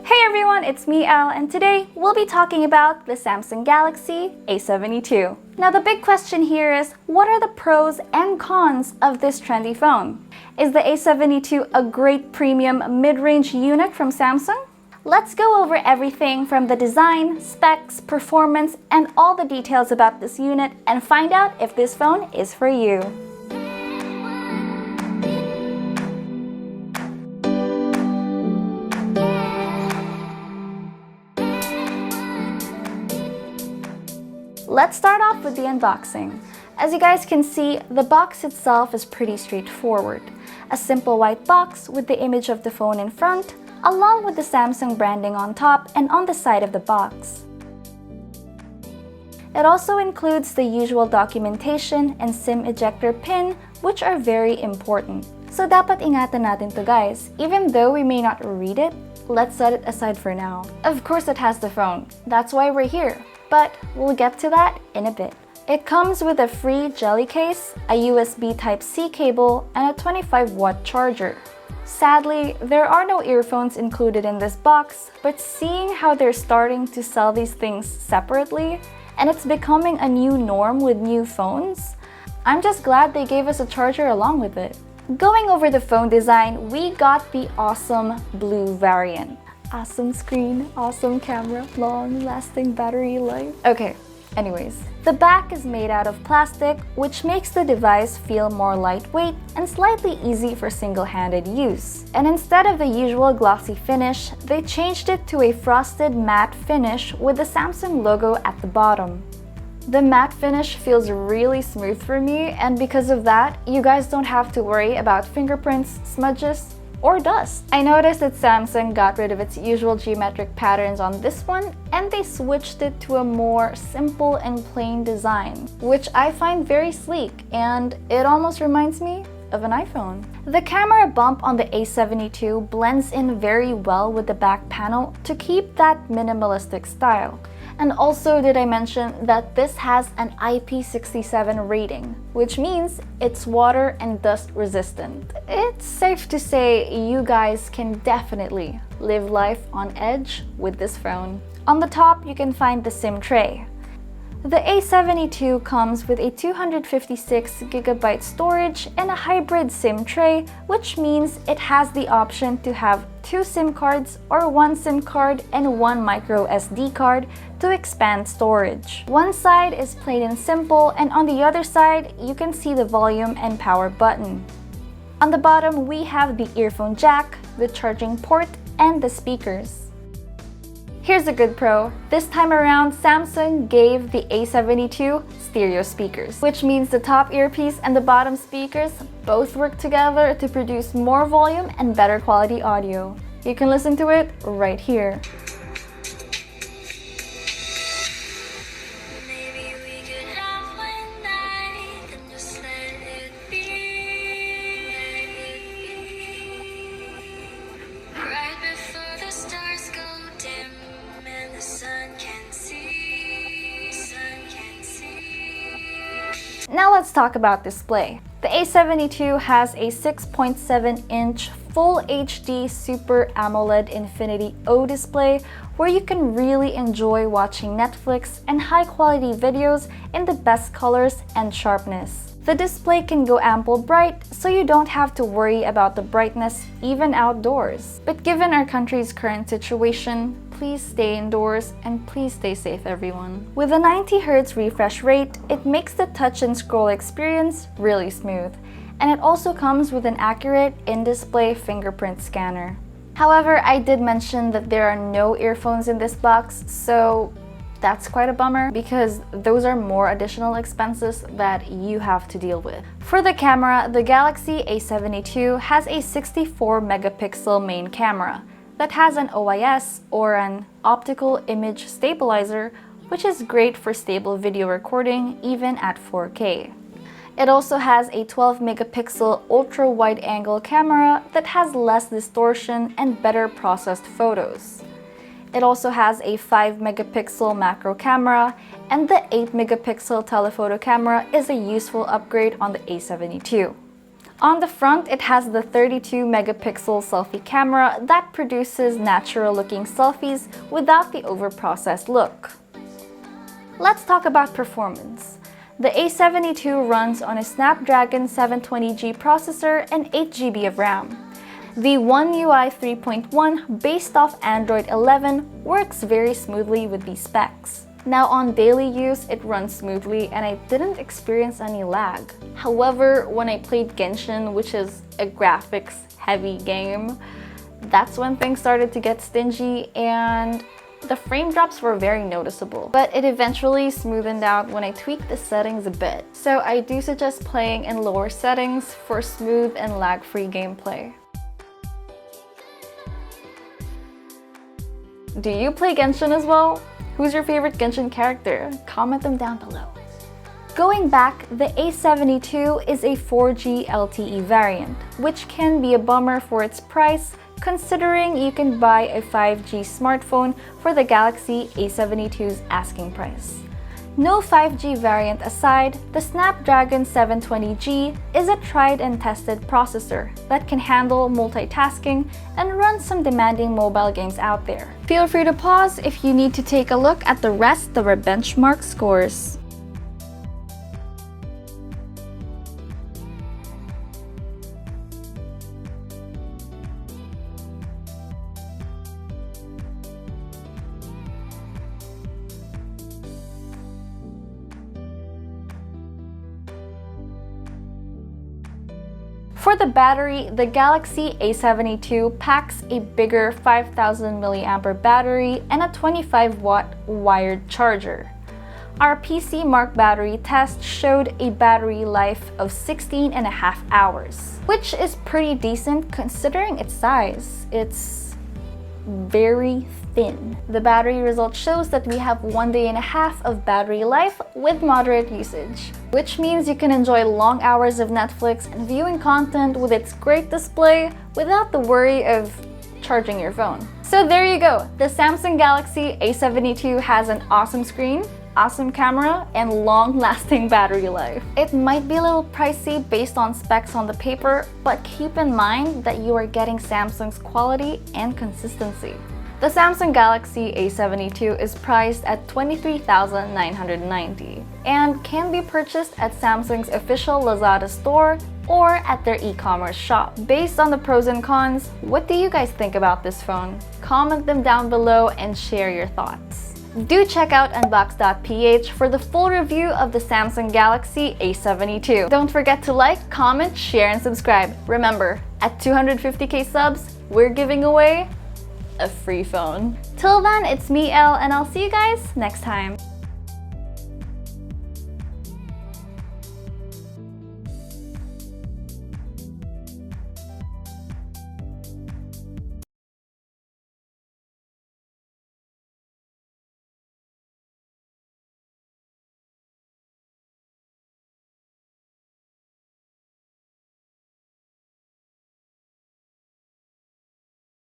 Hey everyone, it's me Elle, and today we'll be talking about the Samsung Galaxy A72. Now the big question here is, what are the pros and cons of this trendy phone? Is the A72 a great premium mid-range unit from Samsung? Let's go over everything from the design, specs, performance, and all the details about this unit and find out if this phone is for you. Let's start off with the unboxing. As you guys can see, the box itself is pretty straightforward. A simple white box with the image of the phone in front, along with the Samsung branding on top and on the side of the box. It also includes the usual documentation and SIM ejector pin, which are very important. So dapat ingatan natin to guys, even though we may not read it, let's set it aside for now. Of course it has the phone, that's why we're here. But we'll get to that in a bit. It comes with a free jelly case, a USB Type-C cable, and a 25-watt charger. Sadly, there are no earphones included in this box, but seeing how they're starting to sell these things separately, and it's becoming a new norm with new phones, I'm just glad they gave us a charger along with it. Going over the phone design, we got the awesome blue variant. Awesome screen, awesome camera, long-lasting battery life. Okay, anyways. The back is made out of plastic, which makes the device feel more lightweight and slightly easy for single-handed use. And instead of the usual glossy finish, they changed it to a frosted matte finish with the Samsung logo at the bottom. The matte finish feels really smooth for me, and because of that, you guys don't have to worry about fingerprints, smudges, or dust. I noticed that Samsung got rid of its usual geometric patterns on this one and they switched it to a more simple and plain design, which I find very sleek, and it almost reminds me of an iPhone. The camera bump on the A72 blends in very well with the back panel to keep that minimalistic style. And also, did I mention that this has an IP67 rating, which means it's water and dust resistant. It's safe to say you guys can definitely live life on edge with this phone. On the top, you can find the SIM tray. The A72 comes with a 256GB storage and a hybrid SIM tray, which means it has the option to have 2 SIM cards or 1 SIM card and 1 micro SD card to expand storage. One side is plain and simple, and on the other side, you can see the volume and power button. On the bottom, we have the earphone jack, the charging port, and the speakers. Here's a good pro. This time around, Samsung gave the A72 stereo speakers, which means the top earpiece and the bottom speakers both work together to produce more volume and better quality audio. You can listen to it right here. Now let's talk about display. The A72 has a 6.7-inch Full HD Super AMOLED Infinity O display where you can really enjoy watching Netflix and high-quality videos in the best colors and sharpness. The display can go ample bright, so you don't have to worry about the brightness even outdoors. But given our country's current situation, please stay indoors and please stay safe, everyone. With a 90Hz refresh rate, it makes the touch and scroll experience really smooth. And it also comes with an accurate in-display fingerprint scanner. However, I did mention that there are no earphones in this box, so that's quite a bummer because those are more additional expenses that you have to deal with. For the camera, the Galaxy A72 has a 64-megapixel main camera that has an OIS, or an optical image stabilizer, which is great for stable video recording even at 4K. It also has a 12-megapixel ultra-wide-angle camera that has less distortion and better processed photos. It also has a 5-megapixel macro camera, and the 8-megapixel telephoto camera is a useful upgrade on the A72. On the front, it has the 32 megapixel selfie camera that produces natural-looking selfies without the overprocessed look. Let's talk about performance. The A72 runs on a Snapdragon 720G processor and 8GB of RAM. The One UI 3.1 based off Android 11 works very smoothly with these specs. Now on daily use, it runs smoothly and I didn't experience any lag. However, when I played Genshin, which is a graphics-heavy game, that's when things started to get stingy and the frame drops were very noticeable. But it eventually smoothened out when I tweaked the settings a bit. So I do suggest playing in lower settings for smooth and lag-free gameplay. Do you play Genshin as well? Who's your favorite Genshin character? Comment them down below. Going back, the A72 is a 4G LTE variant, which can be a bummer for its price, considering you can buy a 5G smartphone for the Galaxy A72's asking price. No 5G variant aside, the Snapdragon 720G is a tried and tested processor that can handle multitasking and run some demanding mobile games out there. Feel free to pause if you need to take a look at the rest of our benchmark scores. For the battery, the Galaxy A72 packs a bigger 5000 mAh battery and a 25-watt wired charger. Our PC Mark battery test showed a battery life of 16.5 hours, which is pretty decent considering its size. It's very thin. The battery result shows that we have 1.5 days of battery life with moderate usage, which means you can enjoy long hours of Netflix and viewing content with its great display without the worry of charging your phone. So there you go! The Samsung Galaxy A72 has an awesome screen, awesome camera, and long-lasting battery life. It might be a little pricey based on specs on the paper, but keep in mind that you are getting Samsung's quality and consistency. The Samsung Galaxy A72 is priced at $23,990 and can be purchased at Samsung's official Lazada store or at their e-commerce shop. Based on the pros and cons, what do you guys think about this phone? Comment them down below and share your thoughts. Do check out Unbox.ph for the full review of the Samsung Galaxy A72. Don't forget to like, comment, share, and subscribe. Remember, at 250k subs, we're giving away a free phone. Till then, it's me, Elle, and I'll see you guys next time.